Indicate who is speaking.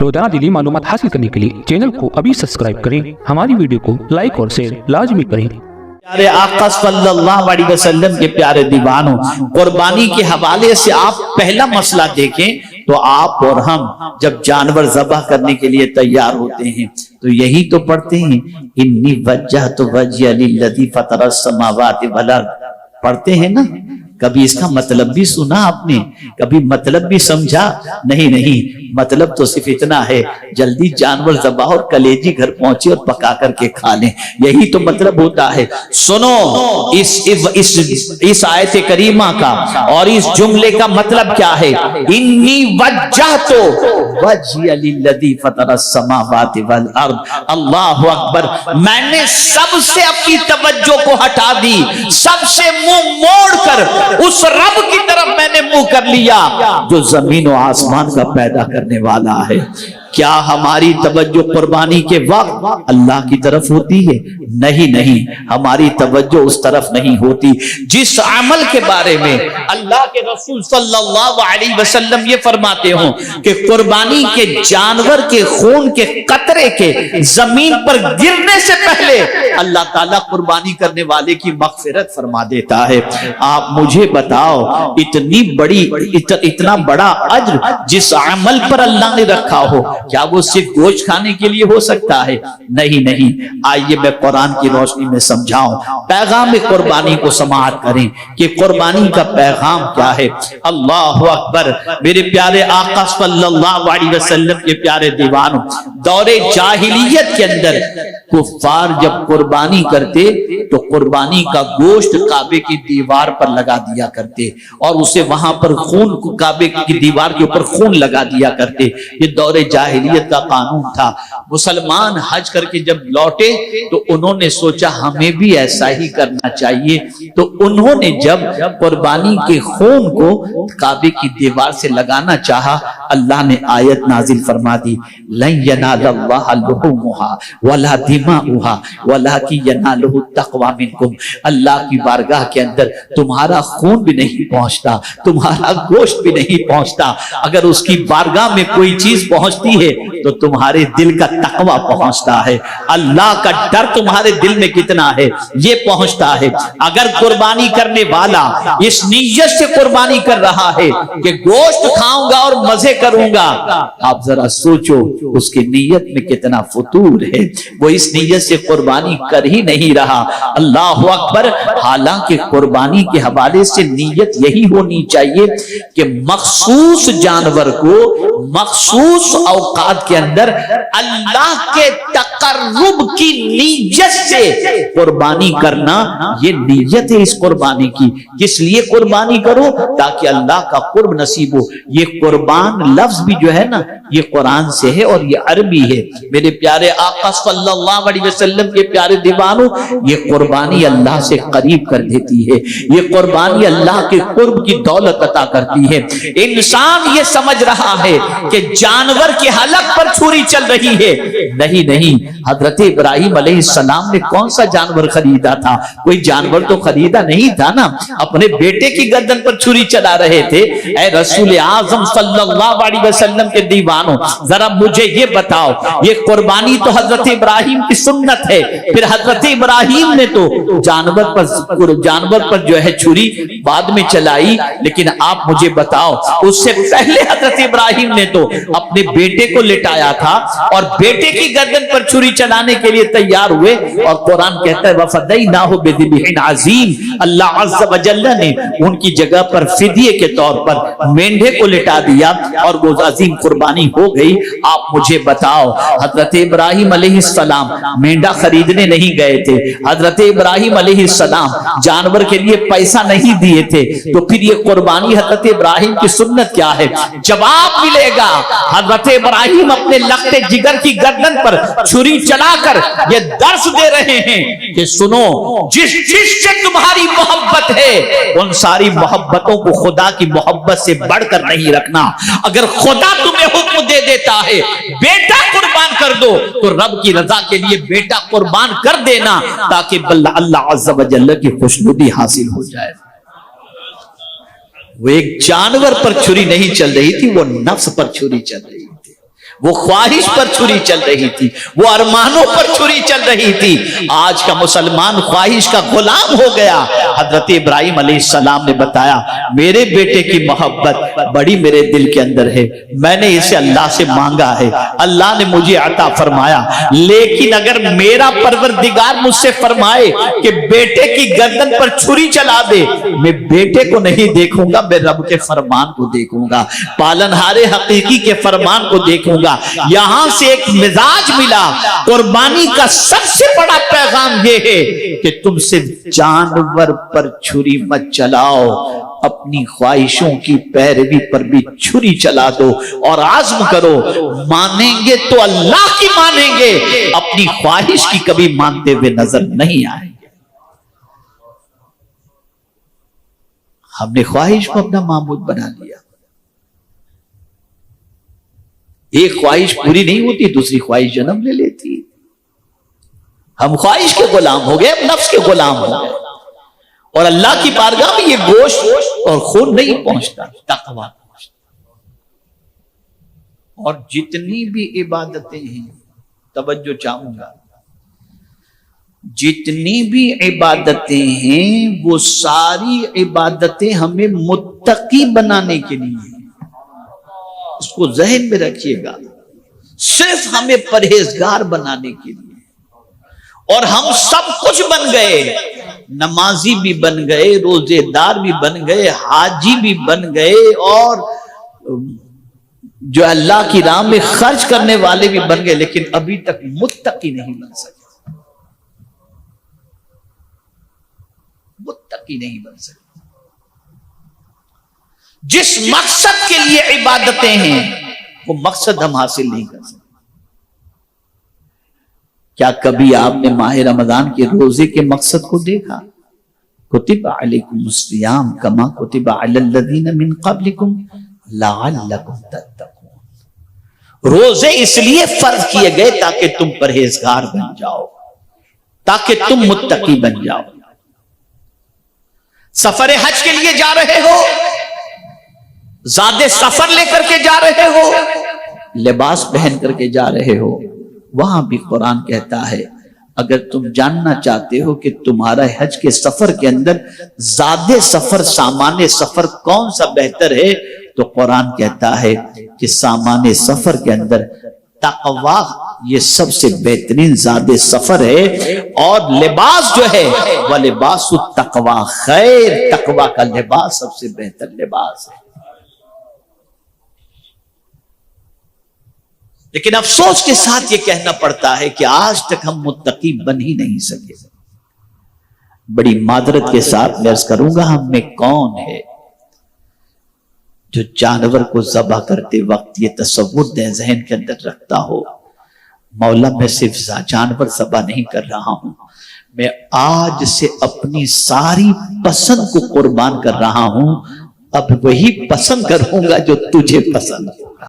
Speaker 1: रोजाना दिली मालूमात हासिल करने के लिए चैनल को अभी सब्सक्राइब करें, हमारी वीडियो को लाइक और शेयर लाजमी करें।
Speaker 2: प्यारे आका सल्लल्लाहु अलैहि वसल्लम के प्यारे दीवानों, कुर्बानी के हवाले से आप पहला मसला देखें तो आप और हम जब जानवर ज़बह करने के लिए तैयार होते हैं तो यही तो पढ़ते हैं, इन्नी वज्जहतु वज्हिया लिल्लज़ी फ़तरस समावाति वल अर्ज़, पढ़ते हैं ना। कभी इसका मतलब भी सुना आपने? कभी मतलब भी समझा? नहीं, मतलब तो सिर्फ इतना है, जल्दी जानवर ज़बाह और कलेजी घर पहुंचे और पका करके खा लें, यही तो मतलब होता है। सुनो इस आयत करीमा का और इस जुमले का मतलब क्या है? इन्नी वज्जहतु वज्हिया लिल्लज़ी फ़तरस समावाति वल अर्ज़, अल्लाहु अकबर, मैंने सबसे अपनी तवज्जो को हटा दी, सबसे मुंह मोड़ कर उस रब की तरफ मैंने मुंह कर लिया जो जमीन और आसमान का पैदा करने वाला है। क्या हमारी तवज्जो कुर्बानी के वक्त अल्लाह की तरफ होती है? नहीं, हमारी तवज्जो उस तरफ नहीं होती। जिस अमल के बारे में अल्लाह के रसूल सल्लल्लाहु अलैहि वसल्लम ये फरमाते हो कि कुर्बानी के जानवर के खून के कतरे के जमीन पर गिरने से पहले अल्लाह ताला कुर्बानी करने वाले की मगफिरत फरमा देता है। आप मुझे बताओ, इतना बड़ा अज्र जिस अमल पर अल्लाह ने रखा हो, क्या वो सिर्फ गोश्त खाने के लिए हो सकता है? नहीं, आइए मैं कुरान की रोशनी में समझाऊं, पैगाम कुर्बानी को समाअत करें कि कुर्बानी का पैगाम क्या है। अल्लाहु अकबर, मेरे प्यारे आका सल्लल्लाहु अलैहि वसल्लम के प्यारे दीवानों, दौरे जाहिलियत के अंदर कुफ्फार जब कुर्बानी करते तो कुर्बानी का गोश्त काबे की दीवार पर लगा दिया करते और उसे वहां पर खून, काबे की दीवार के ऊपर खून लगा दिया करते। ये दौरे जाहिलियत का कानून था। मुसलमान हज करके जब लौटे तो उन्होंने सोचा हमें भी ऐसा ही करना चाहिए, तो उन्होंने जब कुर्बानी के खून को काबे की दीवार से लगाना चाहा, अल्लाह ने आयत नाजिल फरमा दी, लन यनालल्लाह लुहुमुहा वला दिमाउहा वलाकि यनालुहु तक़वा मिनकुम। अल्लाह की बारगाह के अंदर तुम्हारा खून भी नहीं पहुंचता, तुम्हारा गोश्त भी नहीं पहुंचता। अगर उसकी बारगाह में कोई चीज पहुंचती है तो तुम्हारे दिल का तकवा पहुंचता है, अल्लाह का डर तुम्हारे दिल में कितना है ये पहुंचता है। अगर कुर्बानी करने वाला इस नीयत से कुर्बानी कर रहा है कि गोश्त खाऊंगा और मजे करूंगा, आप जरा सोचो उसकी नीयत में कितना फुतूर है। वो इस नीयत से कुर्बानी कर ही नहीं रहा। अल्लाहु अकबर। हालांकि कुर्बानी के हवाले से नीयत यही होनी चाहिए कि मखसूस जानवर को मखसूस औकात के अंदर अल्लाह के तकर्रुब की नीयत से कुर्बानी करना, ये नीयत है इस कुर्बानी की। किस लिए कुर्बानी करो? ताकि अल्लाह का कुर्ब नसीब हो। ये कुर्बान लफ्ज भी जो है ना, ये कुरान से है और ये अरबी है। मेरे प्यारे आका सल्लल्लाहु अलैहि वसल्लम के प्यारे दीवानों, ये कुर्बानी अल्लाह से करीब कर देती है, ये कुर्बानी अल्लाह के कुर्ब की दौलत अता करती है। इंसान ये समझ रहा है कि जानवर के हलक पर छुरी चल रही है। नहीं, हजरत इब्राहिम अलैहिस्सलाम ने कौन सा जानवर खरीदा था? कोई जानवर तो खरीदा नहीं था ना, अपने बेटे की गर्दन पर छुरी चला रहे थे। ऐ रसूल आज़म सल्लल्लाहु अलैहि वसल्लम के दीवानों, जरा मुझे ये बताओ, ये कुर्बानी तो हजरत इब्राहिम की सुन्नत है, फिर हजरत इब्राहिम ने तो जानवर पर जो है छुरी बाद में चलाई, लेकिन आप मुझे बताओ उससे पहले हजरत इब्राहिम ने तो अपने बेटे को लिटाया था और बेटे की गर्दन पर छुरी चलाने के लिए तैयार हुए। और कुरान कहता है वफदैनाहु बिज़िब्हिन अज़ीम, अल्लाह अज़्ज़ व जल्ल ने उनकी जगह पर फिदिये के तौर पर मेंढे को लिटा दिया और वो अजीम कुर्बानी हो गई। आप मुझे बताओ, हजरत इब्राहिम अलैहिस्सलाम मेंढा खरीदने नहीं गए थे, हजरत इब्राहिम अलैहिस्सलाम जानवर के लिए पैसा नहीं दिए थे, तो फिर ये कुर्बानी हजरत इब्राहिम की सुन्नत क्या है? जवाब मिलेगा, हजरत इब्राहिम अपने लखते जिगर की गर्दन पर छुरी चलाकर ये दर्श दे रहे हैं कि सुनो, जिस से तुम्हारी मोहब्बत है उन सारी मोहब्बतों को खुदा की मोहब्बत से बढ़कर नहीं रखना। अगर खुदा तुम्हें हुक्म दे देता है बेटा कुर्बान कर दो, तो रब की रजा के लिए बेटा कुर्बान कर देना, ताकि अल्लाह अज़्ज़ व जल्ल की खुशनुदी हासिल हो जाए। वो एक जानवर पर छुरी नहीं चल रही थी, वो नफ्स पर छुरी चल रही थी। وہ خواہش پر چھری چل رہی تھی، وہ ارمانوں پر چھری چل رہی تھی۔ آج کا مسلمان خواہش کا غلام ہو گیا۔ حضرت ابراہیم علیہ السلام نے بتایا میرے بیٹے کی محبت بڑی میرے دل کے اندر ہے، میں نے اسے اللہ سے مانگا ہے، اللہ نے مجھے عطا فرمایا، لیکن اگر میرا پروردگار مجھ سے فرمائے کہ بیٹے کی گردن پر چھری چلا دے، میں بیٹے کو نہیں دیکھوں گا، میں رب کے فرمان کو دیکھوں گا، پالنہار حقیقی کے فرمان کو دیکھوں گا۔ یہاں سے ایک مزاج ملا۔ قربانی کا سب سے بڑا پیغام یہ ہے کہ تم صرف جانور پر چھری مت چلاؤ، اپنی خواہشوں کی پیروی پر بھی چھری چلا دو اور عزم کرو، مانیں گے تو اللہ کی مانیں گے، اپنی خواہش کی کبھی مانتے ہوئے نظر نہیں آئیں گے۔ ہم نے خواہش کو اپنا معبود بنا لیا۔ ایک خواہش پوری نہیں ہوتی، دوسری خواہش جنم لے لیتی۔ ہم خواہش کے غلام ہو گئے، نفس کے غلام ہو گئے، اور اللہ کی بارگاہ میں یہ گوشت اور خون نہیں پہنچتا، تقویٰ پہنچتا۔ اور جتنی بھی عبادتیں ہیں، توجہ چاہوں گا، جتنی بھی عبادتیں ہیں وہ ساری عبادتیں ہمیں متقی بنانے کے لیے ہیں۔ اس کو ذہن میں رکھیے گا، صرف ہمیں پرہیزگار بنانے کے لیے۔ اور ہم سب کچھ بن گئے، نمازی بھی بن گئے، روزے دار بھی بن گئے، حاجی بھی بن گئے، اور جو اللہ کی راہ میں خرچ کرنے والے بھی بن گئے، لیکن ابھی تک متقی نہیں بن سکے، متقی نہیں بن سکے۔ جس مقصد کے لیے عبادتیں ہیں وہ مقصد ہم حاصل نہیں کر سکتے۔ کیا کبھی آپ نے ماہ رمضان کے روزے کے مقصد کو دیکھا؟ کتب علیکم الصیام کما کتب علی الذین من قبلکم لعلکم تتقون۔ روزے اس لیے فرض کیے گئے تاکہ تم پرہیزگار بن جاؤ، تاکہ تم متقی بن جاؤ۔ سفر حج کے لیے جا رہے ہو، زاد سفر لے کر کے جا رہے ہو، لباس پہن کر کے جا رہے ہو، وہاں بھی قرآن کہتا ہے اگر تم جاننا چاہتے ہو کہ تمہارا حج کے سفر کے اندر زاد سفر سامان سفر کون سا بہتر ہے، تو قرآن کہتا ہے کہ سامان سفر کے اندر تقوی یہ سب سے بہترین زاد سفر ہے، اور لباس جو ہے وَلِبَاسُ التَّقْوَى خیر، تقوی کا لباس سب سے بہتر لباس ہے۔ لیکن افسوس کے ساتھ یہ کہنا پڑتا ہے کہ آج تک ہم متقی بن ہی نہیں سکے۔ بڑی معذرت کے ساتھ میں عرض کروں گا، ہم میں کون ہے جو جانور کو ذبح کرتے وقت یہ تصور دے ذہن کے اندر رکھتا ہو مولا میں صرف جانور ذبح نہیں کر رہا ہوں، میں آج سے اپنی ساری پسند کو قربان کر رہا ہوں، اب وہی پسند کروں گا جو تجھے پسند ہوگا۔